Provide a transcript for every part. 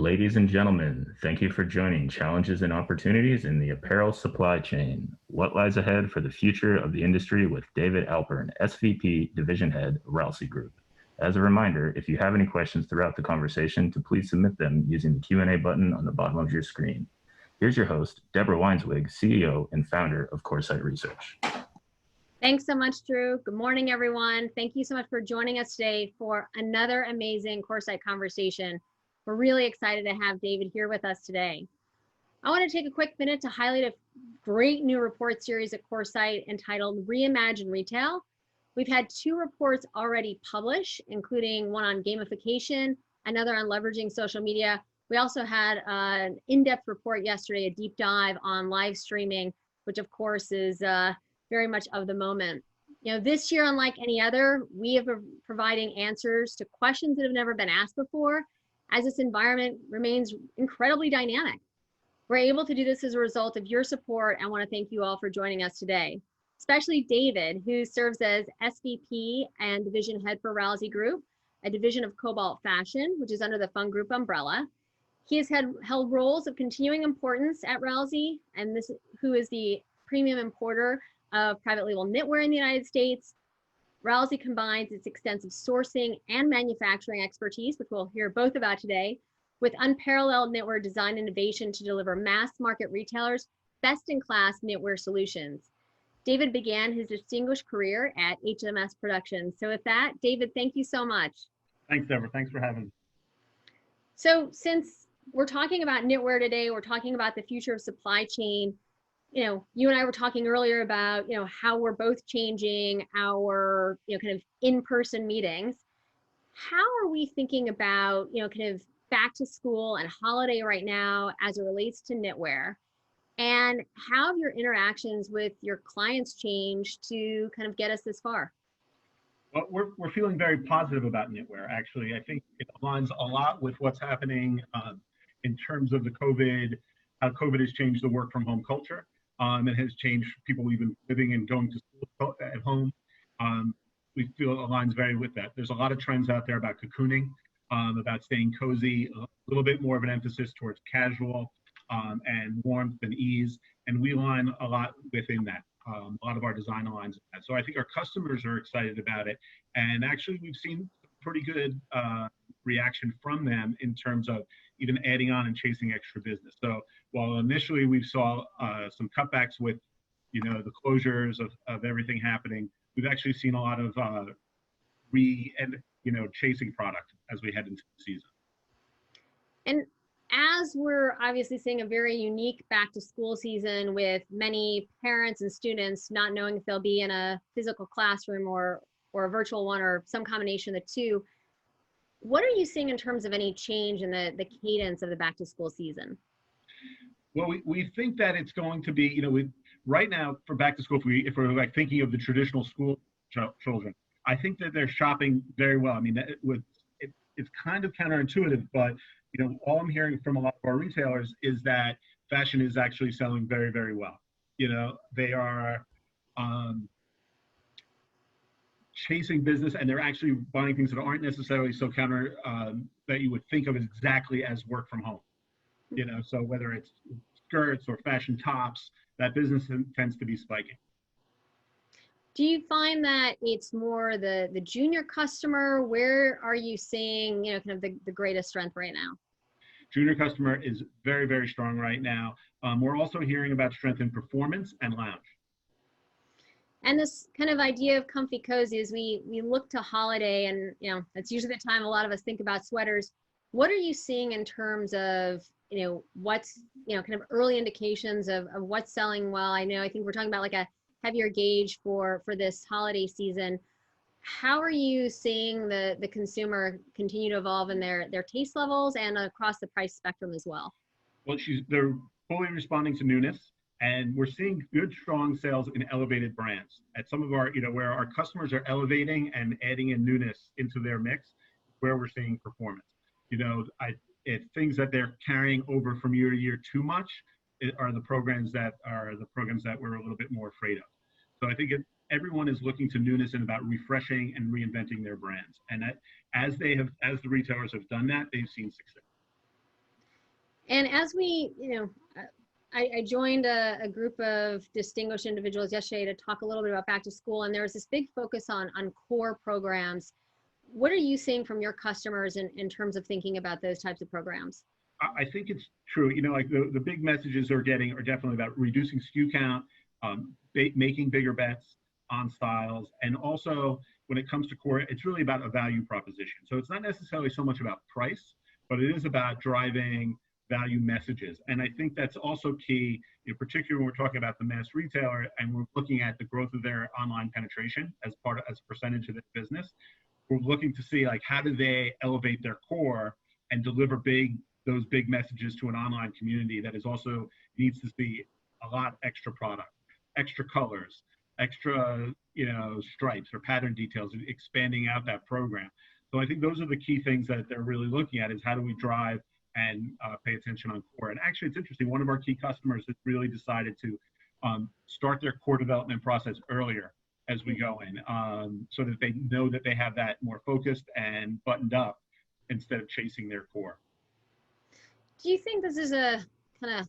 Ladies and gentlemen, thank you for joining Challenges and Opportunities in the Apparel Supply Chain. What lies ahead for the future of the industry with David Alpern, SVP Division Head, Ralsey Group. As a reminder, if you have any questions throughout the conversation, to please submit them using the Q&A button on the bottom of your screen. Here's your host, Deborah Weinswig, CEO and founder of Coresight Research. Thanks so much, Drew. Good morning, everyone. Thank you so much for joining us today for another amazing Coresight conversation. We're really excited to have David here with us today. I want to take a quick minute to highlight a great new report series at Coresight entitled Reimagine Retail. We've had 2 reports already published, including one on gamification, another on leveraging social media. We also had an in-depth report yesterday, a deep dive on live streaming, which of course is very much of the moment. You know, this year, unlike any other, we have been providing answers to questions that have never been asked before, as this environment remains incredibly dynamic. We're able to do this as a result of your support. I want to thank you all for joining us today, especially David, who serves as SVP and Division Head for Ralsey Group, a division of Cobalt Fashion, which is under the Fun Group umbrella. He has held roles of continuing importance at Ralsey, and who is the premium importer of private label knitwear in the United States. Ralsey combines its extensive sourcing and manufacturing expertise, which we'll hear both about today, with unparalleled knitwear design innovation to deliver mass market retailers best-in-class knitwear solutions. David began his distinguished career at HMS Productions. So with that, David, thank you so much. Thanks, Deborah. Thanks for having me. So since we're talking about knitwear today, we're talking about the future of supply chain. You know, you and I were talking earlier about, you know, how we're both changing our, you know, kind of in-person meetings. How are we thinking about, you know, kind of back to school and holiday right now as it relates to knitwear? And how have your interactions with your clients changed to kind of get us this far? Well, we're feeling very positive about knitwear, actually. I think it aligns a lot with what's happening in terms of the how COVID has changed the work from home culture. It has changed people even living and going to school at home. We feel it aligns very with that. There's a lot of trends out there about cocooning, about staying cozy, a little bit more of an emphasis towards casual and warmth and ease. And we align a lot within that. A lot of our design aligns with that. So I think our customers are excited about it. And actually, we've seen pretty good reaction from them in terms of even adding on and chasing extra business. So while initially we saw some cutbacks with, you know, the closures of everything happening, we've actually seen a lot of chasing product as we head into the season. And as we're obviously seeing a very unique back to school season with many parents and students not knowing if they'll be in a physical classroom or a virtual one or some combination of the two, what are you seeing in terms of any change in the cadence of the back to school season? Well, we think that it's going to be, you know, right now for back to school, if we're like thinking of the traditional school children, I think that they're shopping very well. I mean, it's kind of counterintuitive, but you know, all I'm hearing from a lot of our retailers is that fashion is actually selling very, very well. You know, they are chasing business, and they're actually buying things that aren't necessarily so counter that you would think of exactly as work from home. You know, so whether it's skirts or fashion tops, that business tends to be spiking. Do you find that it's more the junior customer? Where are you seeing, you know, kind of the greatest strength right now? Junior customer is very, very strong right now. We're also hearing about strength in performance and lounge. And this kind of idea of comfy cozy, as we look to holiday, and you know, that's usually the time a lot of us think about sweaters. What are you seeing in terms of, you know, what's, you know, kind of early indications of what's selling well? I think we're talking about like a heavier gauge for this holiday season. How are you seeing the consumer continue to evolve in their taste levels and across the price spectrum as well? Well, they're fully responding to newness. And we're seeing good, strong sales in elevated brands. At some of our, you know, where our customers are elevating and adding in newness into their mix, where we're seeing performance. You know, things that they're carrying over from year to year too much are the programs that we're a little bit more afraid of. So I think everyone is looking to newness and about refreshing and reinventing their brands. And that, as the retailers have done that, they've seen success. And as we, I joined a group of distinguished individuals yesterday to talk a little bit about back to school, and there was this big focus on core programs. What are you seeing from your customers in terms of thinking about those types of programs? I think it's true. Like the big messages they're getting are definitely about reducing SKU count, making bigger bets on styles, and also when it comes to core, it's really about a value proposition. So it's not necessarily so much about price, but it is about driving value messages. And I think that's also key, particularly when we're talking about the mass retailer and we're looking at the growth of their online penetration as a percentage of their business. We're looking to see like how do they elevate their core and deliver those big messages to an online community that is also needs to see a lot extra product, extra colors, extra stripes or pattern details, expanding out that program. So I think those are the key things that they're really looking at is how do we drive and pay attention on core. And actually, it's interesting. One of our key customers has really decided to start their core development process earlier as we go in, so that they know that they have that more focused and buttoned up instead of chasing their core. Do you think this is a kind of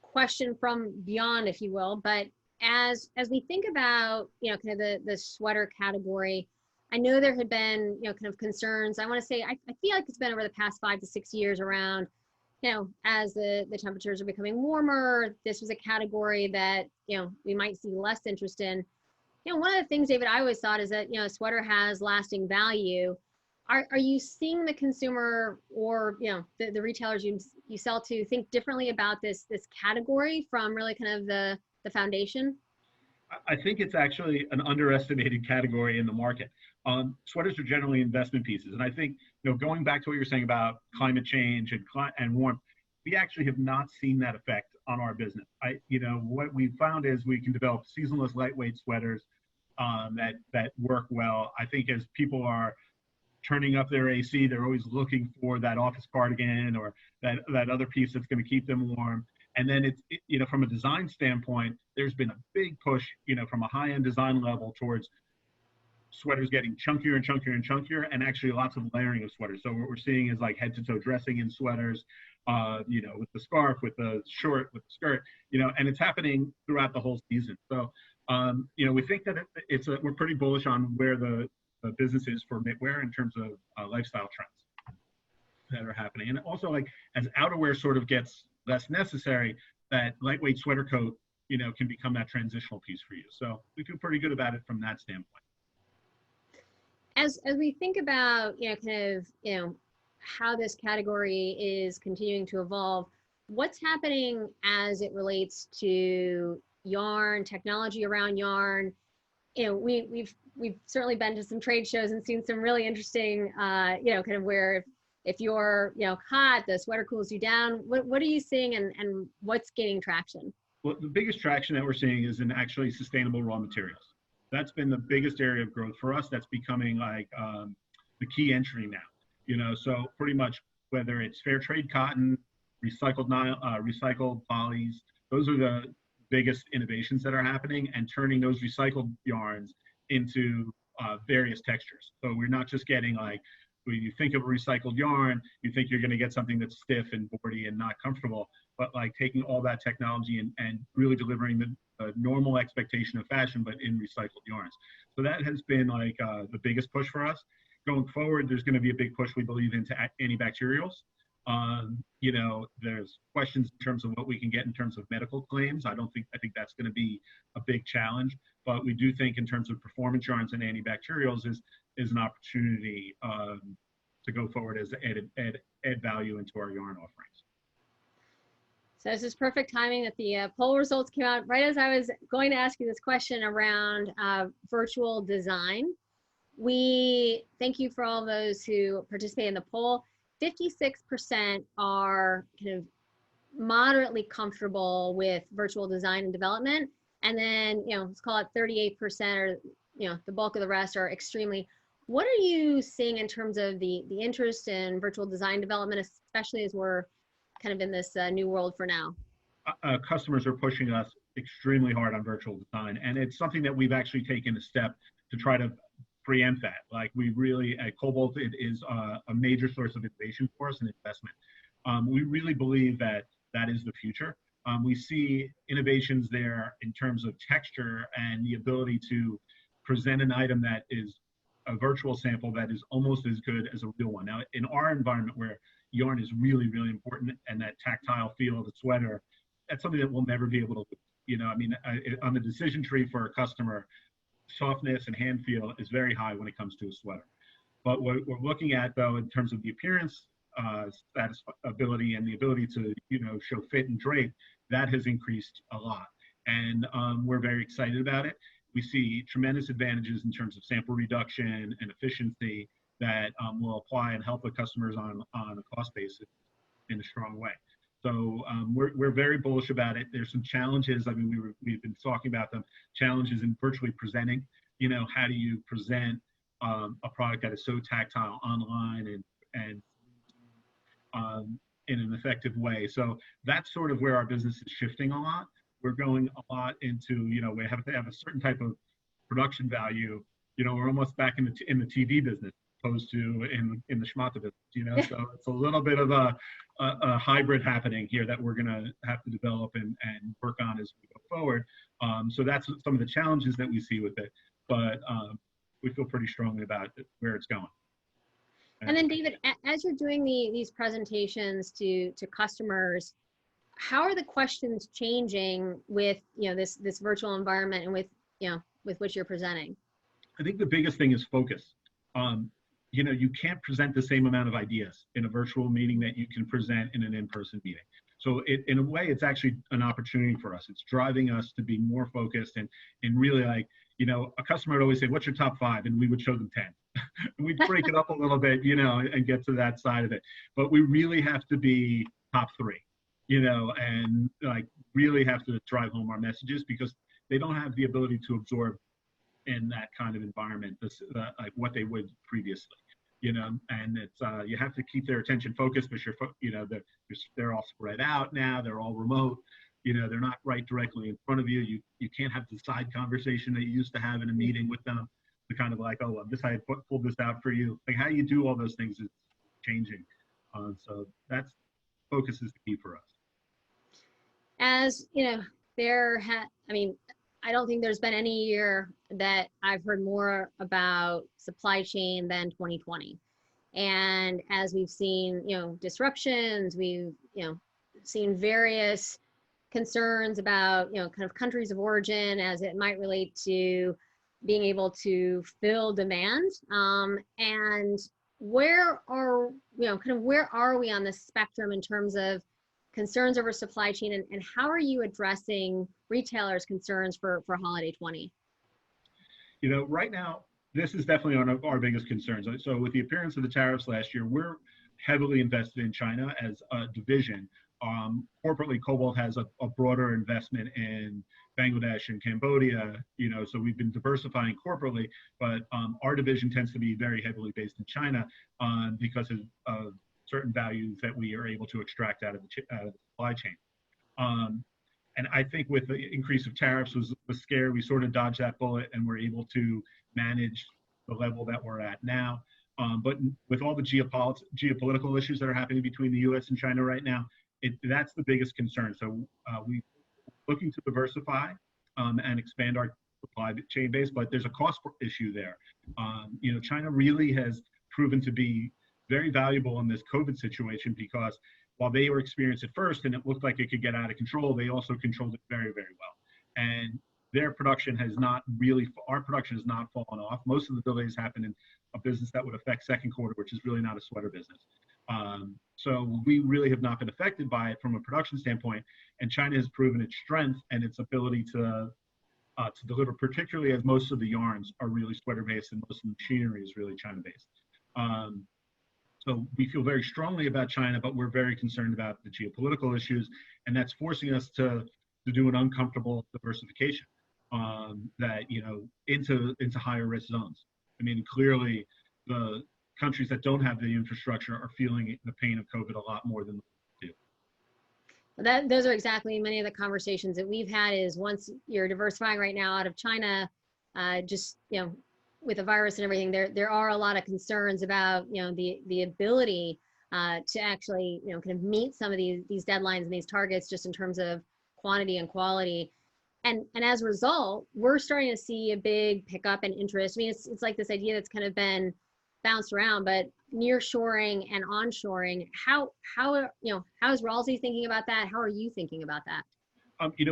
question from beyond, if you will, but as we think about, kind of the sweater category, I know there had been, kind of concerns. I want to say, I feel like it's been over the past 5 to 6 years around, as the temperatures are becoming warmer, this was a category that, we might see less interest in. One of the things, David, I always thought is that, a sweater has lasting value. Are you seeing the consumer or, the retailers you sell to think differently about this category from really kind of the foundation? I think it's actually an underestimated category in the market. Sweaters are generally investment pieces. And I think, going back to what you're saying about climate change and warmth, we actually have not seen that effect on our business. What we found is we can develop seasonless lightweight sweaters that work well. I think as people are turning up their AC, they're always looking for that office cardigan or that other piece that's going to keep them warm. And then it's, from a design standpoint, there's been a big push, from a high-end design level towards sweaters getting chunkier and chunkier and chunkier, and actually lots of layering of sweaters. So what we're seeing is like head-to-toe dressing in sweaters, with the scarf, with the short, with the skirt, and it's happening throughout the whole season. So, we think that we're pretty bullish on where the business is for knitwear in terms of lifestyle trends that are happening. And also, like, as outerwear sort of gets less necessary, that lightweight sweater coat, can become that transitional piece for you. So we feel pretty good about it from that standpoint. As we think about, kind of, how this category is continuing to evolve, what's happening as it relates to yarn, technology around yarn? We've certainly been to some trade shows and seen some really interesting, kind of where if you're, hot, the sweater cools you down. What are you seeing and what's gaining traction? Well, the biggest traction that we're seeing is in actually sustainable raw materials. That's been the biggest area of growth for us. That's becoming like the key entry now. So pretty much whether it's fair trade cotton, recycled polys, those are the biggest innovations that are happening, and turning those recycled yarns into various textures. So we're not just getting like, when you think of a recycled yarn, you think you're going to get something that's stiff and boardy and not comfortable, but like taking all that technology and really delivering the normal expectation of fashion, but in recycled yarns. So that has been like the biggest push for us. Going forward, there's going to be a big push, we believe, into antibacterials. There's questions in terms of what we can get in terms of medical claims. I think that's going to be a big challenge, but we do think in terms of performance yarns and antibacterials is an opportunity to go forward as add value into our yarn offerings. So this is perfect timing that the poll results came out right as I was going to ask you this question around virtual design. We thank you for all those who participate in the poll. 56% are kind of moderately comfortable with virtual design and development. And then, let's call it 38% or, the bulk of the rest are extremely. What are you seeing in terms of the interest in virtual design development, especially as we're kind of in this new world for now? Customers are pushing us extremely hard on virtual design. And it's something that we've actually taken a step to try to preempt that. Like we really, at Cobalt, it is a major source of innovation for us and investment. We really believe that that is the future. We see innovations there in terms of texture and the ability to present an item that is a virtual sample that is almost as good as a real one. Now, in our environment where yarn is really, really important and that tactile feel of the sweater, that's something that we'll never be able to do. You know, I mean, on the decision tree for a customer, softness and hand feel is very high when it comes to a sweater. But what we're looking at, though, in terms of the appearance, ability and the ability to, you know, show fit and drape, that has increased a lot. And we're very excited about it. We see tremendous advantages in terms of sample reduction and efficiency that will apply and help the customers on a cost basis in a strong way. So we're very bullish about it. There's some challenges. I mean, we've been talking about them. Challenges in virtually presenting. You know, how do you present a product that is so tactile online and in an effective way? So that's sort of where our business is shifting a lot. We're going a lot into, you know, we have to have a certain type of production value. You know, we're almost back in the TV business, opposed to in the schmata business. You know, so it's a little bit of a hybrid happening here that we're going to have to develop and work on as we go forward. So that's some of the challenges that we see with it, but we feel pretty strongly about where it's going. And then, David, as you're doing these presentations to customers, how are the questions changing with, you know, this virtual environment and with, you know, with which you're presenting? I think the biggest thing is focus. You know, you can't present the same amount of ideas in a virtual meeting that you can present in an in-person meeting. So in a way, it's actually an opportunity for us. It's driving us to be more focused and really, like, you know, a customer would always say, what's your top 5? And we would show them 10. And we'd break it up a little bit, you know, and get to that side of it. But we really have to be top 3, you know, and like really have to drive home our messages, because they don't have the ability to absorb in that kind of environment, like what they would previously, you know. And it's you have to keep their attention focused, because you know, they're all spread out now. They're all remote. You know, they're not right directly in front of you. You can't have the side conversation that you used to have in a meeting with them. To kind of like, oh, I pulled this out for you. Like, how you do all those things is changing. So that's focus is the key for us. As you know, I mean, I don't think there's been any year that I've heard more about supply chain than 2020. And as we've seen, you know, disruptions, we've, you know, seen various concerns about, you know, kind of countries of origin as it might relate to being able to fill demand. And where are we on the spectrum in terms of concerns over supply chain, and how are you addressing retailers' concerns for holiday 20? You know, right now, this is definitely one of our biggest concerns. So with the appearance of the tariffs last year, we're heavily invested in China as a division. Corporately, Cobalt has a broader investment in Bangladesh and Cambodia, you know, so we've been diversifying corporately, but our division tends to be very heavily based in China because of certain values that we are able to extract out of the supply chain. And I think with the increase of tariffs was scary. We sort of dodged that bullet, and we're able to manage the level that we're at now. But with all the geopolitical issues that are happening between the U.S. and China right now, that's the biggest concern. So we're looking to diversify and expand our supply chain base, but there's a cost issue there. You know, China really has proven to be very valuable in this COVID situation, because while they were experienced at first and it looked like it could get out of control, they also controlled it very, very well. And their production has not really, our production has not fallen off. Most of the delays happen in a business that would affect second quarter, which is really not a sweater business. So we really have not been affected by it from a production standpoint. And China has proven its strength and its ability to deliver, particularly as most of the yarns are really sweater-based and most of the machinery is really China-based. So we feel very strongly about China, but we're very concerned about the geopolitical issues, and that's forcing us to do an uncomfortable diversification that, you know, into higher risk zones. I mean, clearly the countries that don't have the infrastructure are feeling the pain of COVID a lot more than we do. Those are exactly many of the conversations that we've had. Is once you're diversifying right now out of China, just, you know, with the virus and everything, there are a lot of concerns about, you know, the ability to actually, kind of meet some of these deadlines and these targets just in terms of quantity and quality. And as a result, we're starting to see a big pickup in interest. I mean, it's like this idea that's kind of been bounced around, but nearshoring and onshoring, how is Ralsey thinking about that? How are you thinking about that?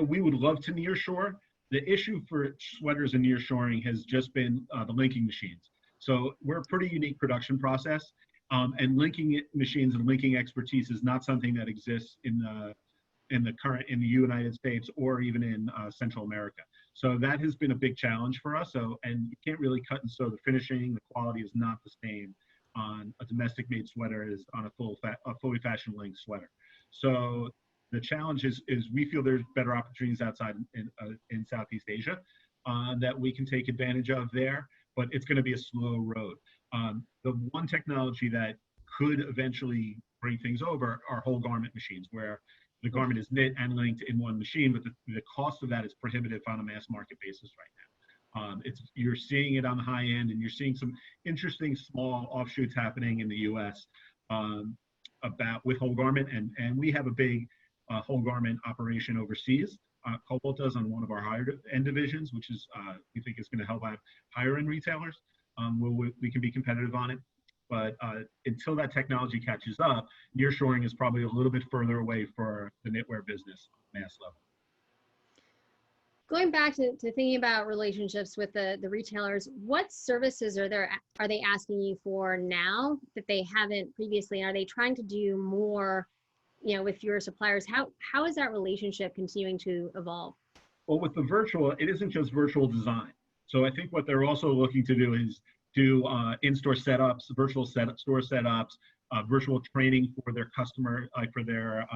We would love to nearshore. The issue for sweaters and nearshoring has just been the linking machines. So we're a pretty unique production process, and linking machines and linking expertise is not something that exists in the United States or even in Central America. So that has been a big challenge for us. And you can't really cut and sew the finishing. The quality is not the same on a domestic made sweater as on a fully fashion linked sweater. So the challenge is we feel there's better opportunities outside in Southeast Asia that we can take advantage of there, but it's going to be a slow road. The one technology that could eventually bring things over are whole garment machines, where the garment is knit and linked in one machine, but the cost of that is prohibitive on a mass market basis right now. You're seeing it on the high end, and you're seeing some interesting small offshoots happening in the U.S. With whole garment, and we have a big whole garment operation overseas. Cobalt does on one of our higher end divisions, which is we think is going to help out higher end retailers. We can be competitive on it. But until that technology catches up, nearshoring is probably a little bit further away for the knitwear business mass level. Going back to thinking about relationships with the retailers, what services are they asking you for now that they haven't previously? Are they trying to do more, with your suppliers? How is that relationship continuing to evolve? Well, with the virtual, it isn't just virtual design. So I think what they're also looking to do is do in-store setups, virtual store setups, virtual training for their customer, like for their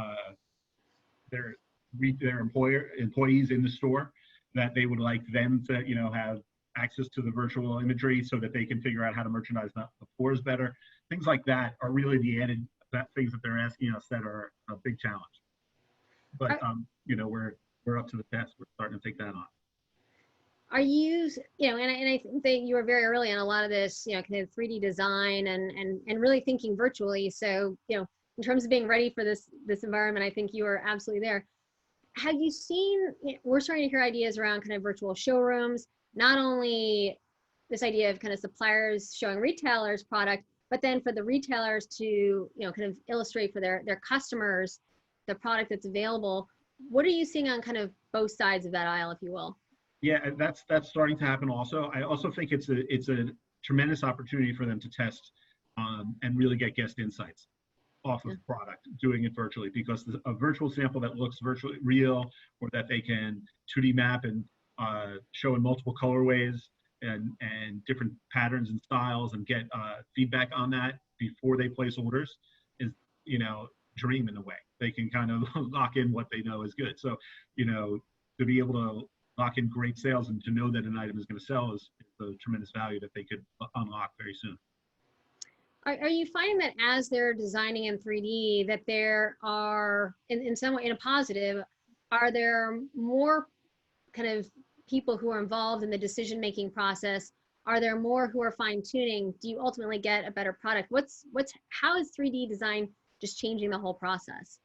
employees in the store, that they would like them to, have access to the virtual imagery so that they can figure out how to merchandise the floors better. Things like that are really the added things that they're asking us that are a big challenge. But we're up to the task. We're starting to take that on. Are you, and I think that you were very early on a lot of this, kind of 3D design and really thinking virtually. So, in terms of being ready for this environment, I think you are absolutely there. Have you seen, we're starting to hear ideas around kind of virtual showrooms, not only this idea of kind of suppliers showing retailers product, but then for the retailers to, kind of illustrate for their customers the product that's available. What are you seeing on kind of both sides of that aisle, if you will? Yeah, that's starting to happen also. I also think it's a tremendous opportunity for them to test and really get guest insights off of product, doing it virtually, because a virtual sample that looks virtually real, or that they can 2D map and show in multiple colorways and different patterns and styles and get feedback on that before they place orders is, dream in a way. They can kind of lock in what they know is good. So, to be able to lock in great sales and to know that an item is going to sell is a tremendous value that they could unlock very soon. Are you finding that as they're designing in 3D that there are, in some way, in a positive, are there more kind of people who are involved in the decision-making process? Are there more who are fine-tuning? Do you ultimately get a better product? How is 3D design just changing the whole process?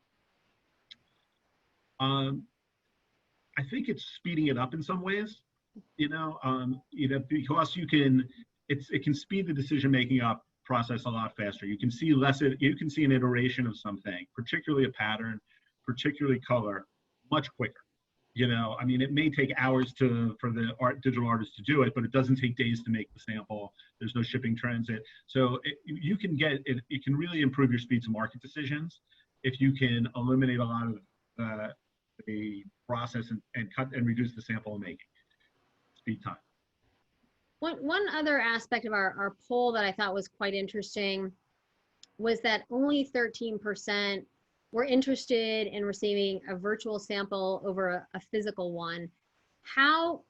I think it's speeding it up in some ways, because it can speed the decision-making up process a lot faster. You can see an iteration of something, particularly a pattern, particularly color, much quicker. It may take hours for the digital artist to do it, but it doesn't take days to make the sample. There's no shipping transit. So it can really improve your speed to market decisions if you can eliminate a lot of the process and cut and reduce the sample making speed time. One other aspect of our poll that I thought was quite interesting was that only 13% were interested in receiving a virtual sample over a physical one. How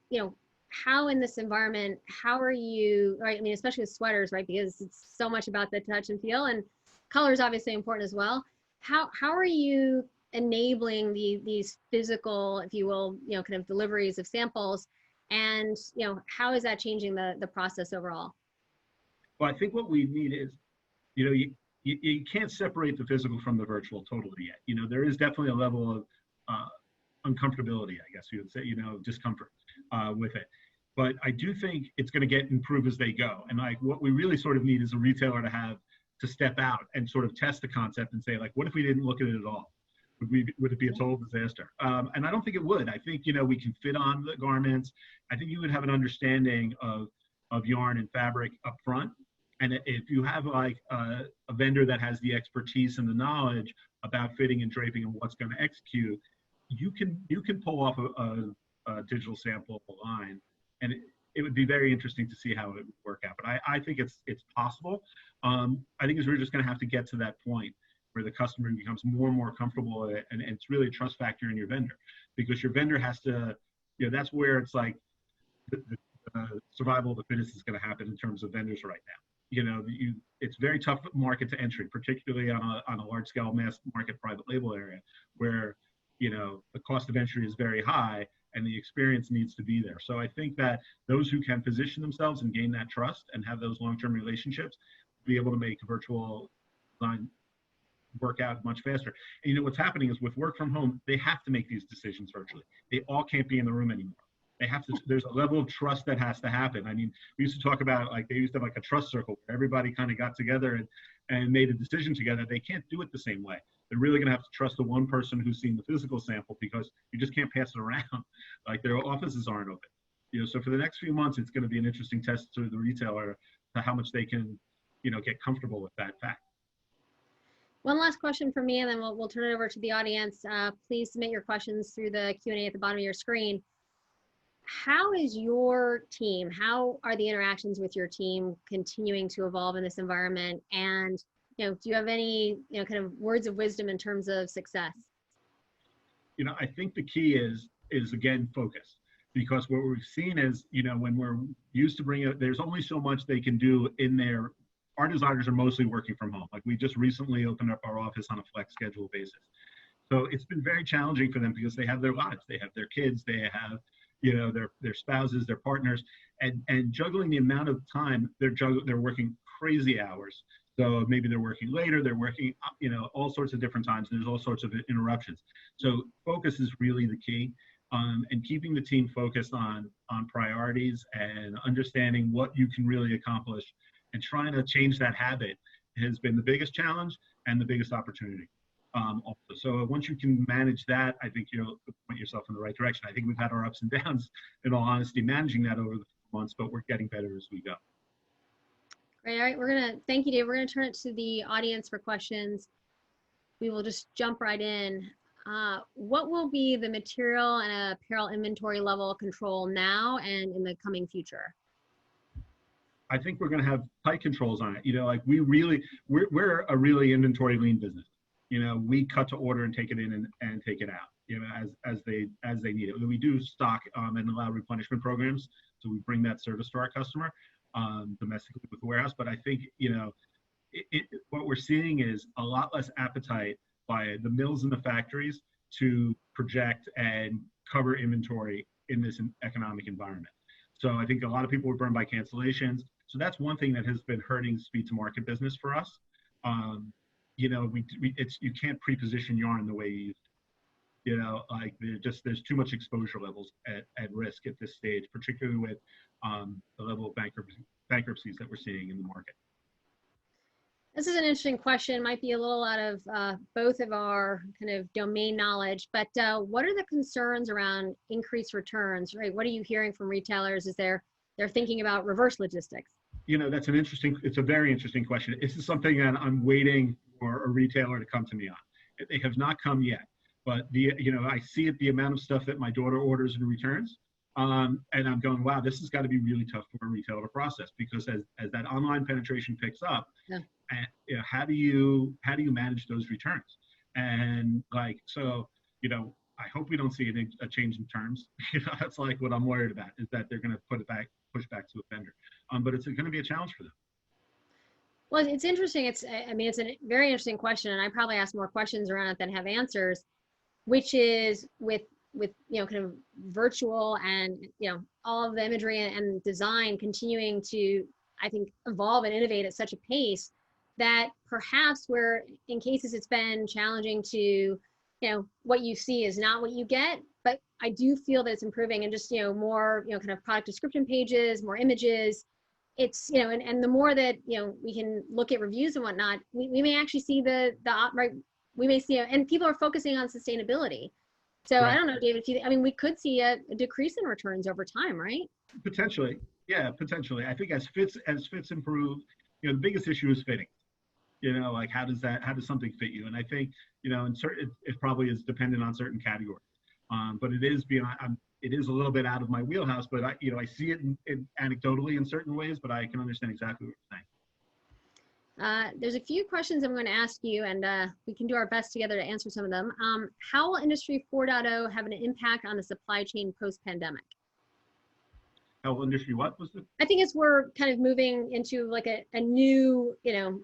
in this environment, how are you, right? Especially with sweaters, right? Because it's so much about the touch and feel, and color is obviously important as well. How are you enabling these physical, if you will, kind of deliveries of samples, and how is that changing the process overall? Well, I think what we need is, you can't separate the physical from the virtual totally yet. There is definitely a level of uncomfortability, I guess you would say, discomfort with it. But I do think it's going to get improved as they go. And like what we really sort of need is a retailer to step out and sort of test the concept and say, like, what if we didn't look at it at all? Would it be a total disaster? And I don't think it would. I think, we can fit on the garments. I think you would have an understanding of yarn and fabric up front. And if you have like a vendor that has the expertise and the knowledge about fitting and draping and what's going to execute, you can pull off a digital sample line, and it would be very interesting to see how it would work out. But I think it's possible. I think we're just going to have to get to that point where the customer becomes more and more comfortable with it, and it's really a trust factor in your vendor, because your vendor has to, that's where it's like the survival of the fittest is going to happen in terms of vendors right now. It's very tough market to entry, particularly on a large scale mass market private label area where, the cost of entry is very high and the experience needs to be there. So I think that those who can position themselves and gain that trust and have those long-term relationships will be able to make a virtual design work out much faster. And what's happening is with work from home, they have to make these decisions virtually. They all can't be in the room anymore. They have to, there's a level of trust that has to happen. I mean, we used to talk about, like, they used to have like a trust circle where everybody kind of got together and made a decision together. They can't do it the same way. They're really going to have to trust the one person who's seen the physical sample, because you just can't pass it around. Like, their offices aren't open. So for the next few months, it's going to be an interesting test to the retailer to how much they can, get comfortable with that fact. One last question from me, and then we'll turn it over to the audience. Please submit your questions through the Q&A at the bottom of your screen. How is your team, how are the interactions with your team continuing to evolve in this environment? And, do you have any, kind of words of wisdom in terms of success? I think the key is again, focus. Because what we've seen is, when we're used to bring it, there's only so much they can do in there. Our designers are mostly working from home. Like, we just recently opened up our office on a flex schedule basis. So it's been very challenging for them because they have their lives, they have their kids, they have, their spouses, their partners, and juggling the amount of time they're working crazy hours. So maybe they're working later, they're working, all sorts of different times. And there's all sorts of interruptions. So focus is really the key. And keeping the team focused on priorities and understanding what you can really accomplish and trying to change that habit has been the biggest challenge and the biggest opportunity. Also. So once you can manage that, I think you'll point yourself in the right direction. I think we've had our ups and downs, in all honesty, managing that over the months, but we're getting better as we go. Great. All right. Thank you, Dave. We're going to turn it to the audience for questions. We will just jump right in. What will be the material and apparel inventory level control now and in the coming future? I think we're going to have tight controls on it. Like, we're a really inventory lean business. We cut to order and take it in and take it out, as they need it. We do stock and allow replenishment programs. So we bring that service to our customer domestically with the warehouse. But I think, what we're seeing is a lot less appetite by the mills and the factories to project and cover inventory in this economic environment. So I think a lot of people were burned by cancellations. So that's one thing that has been hurting speed to market business for us. You can't pre-position yarn the way you used to. Like, there's too much exposure levels at risk at this stage, particularly with the level of bankruptcies that we're seeing in the market. This is an interesting question. Might be a little out of both of our kind of domain knowledge, but what are the concerns around increased returns, right? What are you hearing from retailers as they're thinking about reverse logistics? It's a very interesting question. This is something that I'm waiting for a retailer to come to me on. They have not come yet, but I see it, the amount of stuff that my daughter orders and returns. And I'm going, wow, this has got to be really tough for a retailer to process, because as that online penetration picks up, yeah. And how do you manage those returns? And I hope we don't see a change in terms. That's like what I'm worried about, is that they're going to push back to a vendor. But it's going to be a challenge for them. Well, it's interesting. It's a very interesting question, and I probably ask more questions around it than have answers, which is with kind of virtual and all of the imagery and design continuing to, I think, evolve and innovate at such a pace. that perhaps where in cases it's been challenging to, you know, what you see is not what you get, but I do feel that it's improving, and just, you know, more, you know, kind of product description pages, more images. It's, you know, and the more that, you know, we can look at reviews and whatnot, we may actually see right, we may see, and people are focusing on sustainability. So Right. I don't know, David, if you, I mean, we could see a decrease in returns over time, right? Potentially. Yeah, potentially. I think as fits improve, you know, the biggest issue is fitting. You know, like how does something fit you? And I think, you know, in certain, it probably is dependent on certain categories. But it is beyond, it is a little bit out of my wheelhouse, but I, you know, I see it in anecdotally in certain ways, but I can understand exactly what you're saying. There's a few questions I'm going to ask you, and we can do our best together to answer some of them. How will Industry 4.0 have an impact on the supply chain post-pandemic? How will industry what was it? I think it's we're kind of moving into like a new, you know,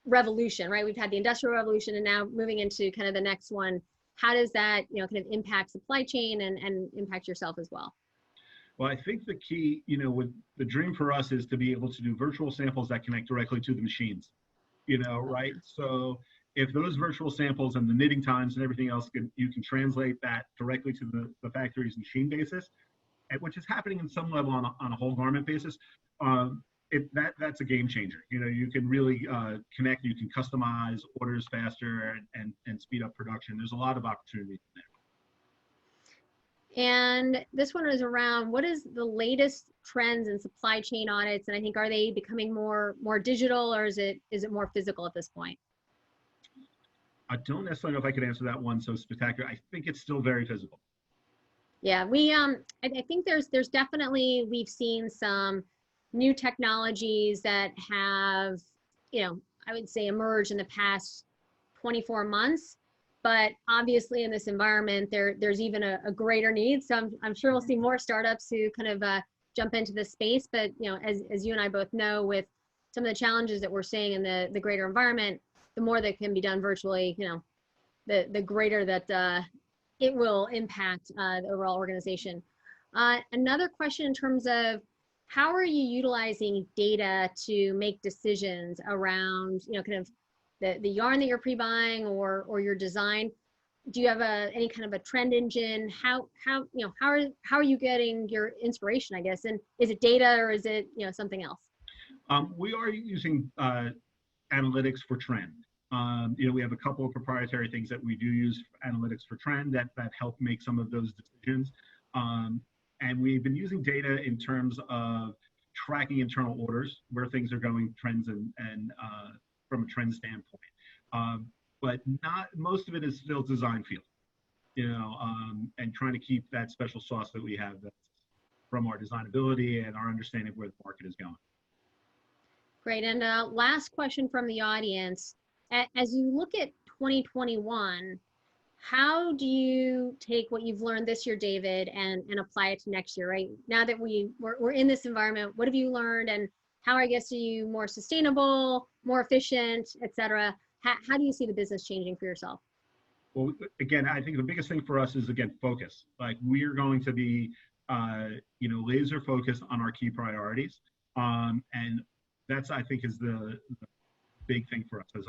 revolution, right? We've had the Industrial Revolution, and now moving into kind of the next one. How does that, you know, kind of impact supply chain and impact yourself as well? Well, I think the key, you know, with the dream for us is to be able to do virtual samples that connect directly to the machines, you know, right? So if those virtual samples and the knitting times and everything else, you can translate that directly to the factory's machine basis, which is happening in some level on a whole garment basis. That's a game changer. You know, you can really connect, you can customize orders faster and speed up production. There's a lot of opportunity there. And this one is around, what is the latest trends in supply chain audits? And I think, are they becoming more digital, or is it more physical at this point? I don't necessarily know if I could answer that one so spectacular. I think it's still very physical. Yeah, we I think there's definitely, we've seen some new technologies that have, you know, I would say emerged in the past 24 months. But obviously in this environment, there's even a greater need. So I'm sure we'll see more startups who kind of jump into this space. But, you know, as you and I both know, with some of the challenges that we're seeing in the greater environment, the more that can be done virtually, you know, the greater that it will impact the overall organization. Another question in terms of, how are you utilizing data to make decisions around, you know, kind of the yarn that you're pre-buying or your design? Do you have any kind of a trend engine? How you know, how are you getting your inspiration, I guess? And is it data, or is it, you know, something else? We are using analytics for trend. You know, we have a couple of proprietary things that we do use analytics for trend that help make some of those decisions. And we've been using data in terms of tracking internal orders, where things are going, trends, and from a trend standpoint. But not most of it is still design field, you know, and trying to keep that special sauce that we have that's from our designability and our understanding of where the market is going. Great. And last question from the audience. As you look at 2021, how do you take what you've learned this year, David, and apply it to next year, right? Now that we're in this environment, what have you learned, and how, I guess, are you more sustainable, more efficient, et cetera? How do you see the business changing for yourself? Well, again, I think the biggest thing for us is, again, focus. Like, we are going to be, you know, laser focused on our key priorities. And that's, I think, is the big thing for us, is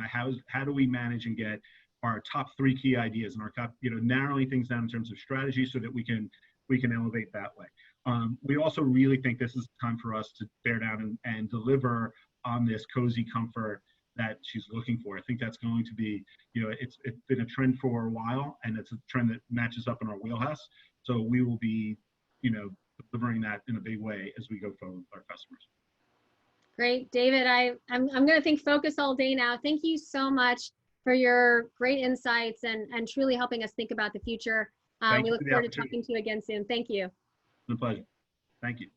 how do we manage and get our top 3 key ideas and our top, you know, narrowing things down in terms of strategy so that we can elevate that way. We also really think this is time for us to bear down and deliver on this cozy comfort that she's looking for. I think that's going to be, you know, it's been a trend for a while, and it's a trend that matches up in our wheelhouse. So we will be, you know, delivering that in a big way as we go forward with our customers. Great, David. I'm going to think focus all day now. Thank you so much for your great insights and truly helping us think about the future. We look forward to talking to you again soon. Thank you. It's a pleasure. Thank you.